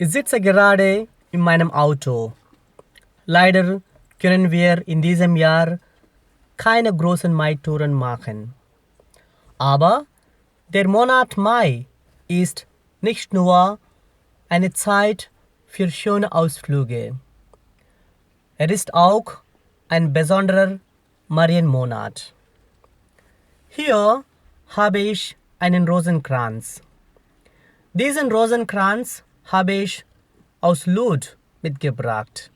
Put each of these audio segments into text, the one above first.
Ich sitze gerade in meinem Auto. Leider können wir in diesem Jahr keine großen Maitouren machen. Aber der Monat Mai ist nicht nur eine Zeit für schöne Ausflüge. Er ist auch ein besonderer Marienmonat. Hier habe ich einen Rosenkranz. Diesen Rosenkranz habe ich aus Lud mitgebracht.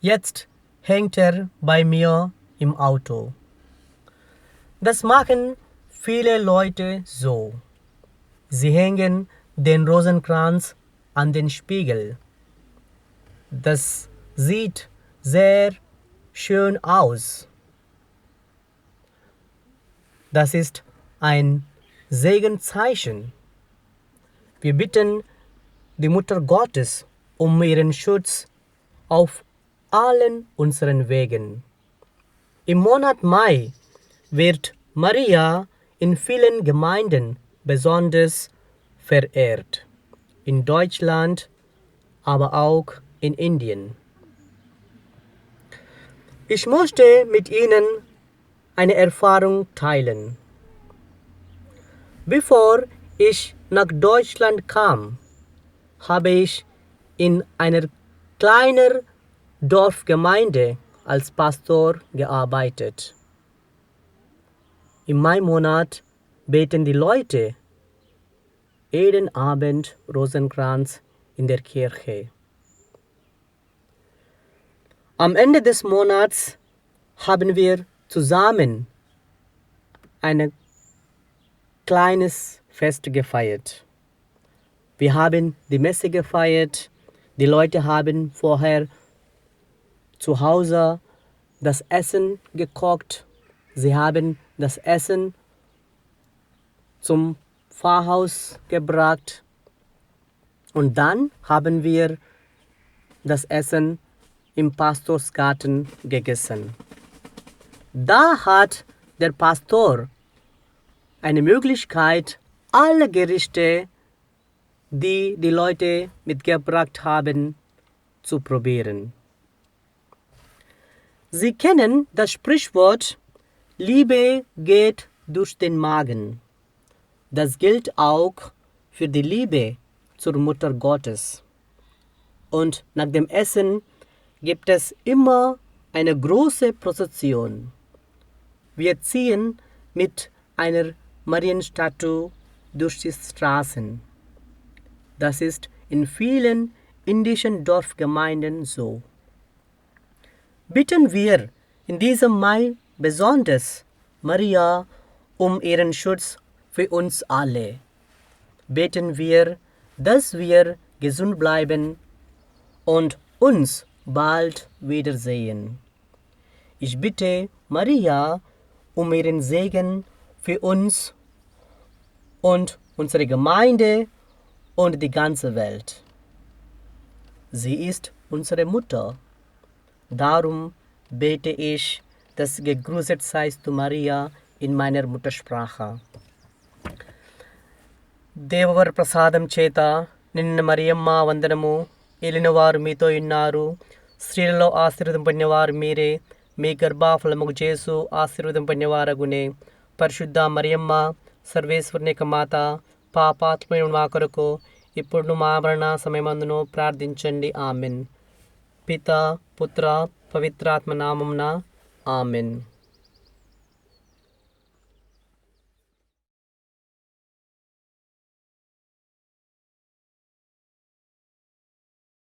Jetzt hängt er bei mir im Auto. Das machen viele Leute so. Sie hängen den Rosenkranz an den Spiegel. Das sieht sehr schön aus. Das ist ein Segenzeichen. Wir bitten die Mutter Gottes um ihren Schutz auf allen unseren Wegen. Im Monat Mai wird Maria in vielen Gemeinden besonders verehrt. In Deutschland, aber auch in Indien. Ich möchte mit Ihnen eine Erfahrung teilen. Bevor ich nach Deutschland kam, habe ich in einer kleinen Dorfgemeinde als Pastor gearbeitet. Im Mai-Monat beten die Leute jeden Abend Rosenkranz in der Kirche. Am Ende des Monats haben wir zusammen ein kleines Fest gefeiert. Wir haben die Messe gefeiert. Die Leute haben vorher zu Hause das Essen gekocht. Sie haben das Essen zum Pfarrhaus gebracht. Und dann haben wir das Essen im Pastorsgarten gegessen. Da hat der Pastor eine Möglichkeit, alle Gerichte, die die Leute mitgebracht haben, zu probieren. Sie kennen das Sprichwort, Liebe geht durch den Magen. Das gilt auch für die Liebe zur Mutter Gottes. Und nach dem Essen gibt es immer eine große Prozession. Wir ziehen mit einer Marienstatue durch die Straßen. Das ist in vielen indischen Dorfgemeinden so. Bitten wir in diesem Mai besonders Maria um ihren Schutz für uns alle. Beten wir, dass wir gesund bleiben und uns bald wiedersehen. Ich bitte Maria um ihren Segen für uns und unsere Gemeinde und die ganze Welt. Sie ist unsere Mutter. Darum bete ich, dass gegrüßet seist du, Maria, in meiner Muttersprache. దేవవర ప్రసాదం చేత నిన్న మరియమ్మ వందనము, ఏలినవారు మీతో ఉన్నారు, స్త్రీలలో ఆశీర్వదింపడినవారు మీరే, మీ గర్భఫలముకు యేసు ఆశీర్వదింపడినవారగునే. పరిశుద్ధ మరియమ్మ సర్వేశ్వరుని యొక్క మాత, పాపాత్మైన మా కొరకు ఇప్పుడు మా మరణ సమయమందును ప్రార్థించండి. ఆమెన్. పిత, పుత్ర, పవిత్రాత్మ నామమున ఆమెన్.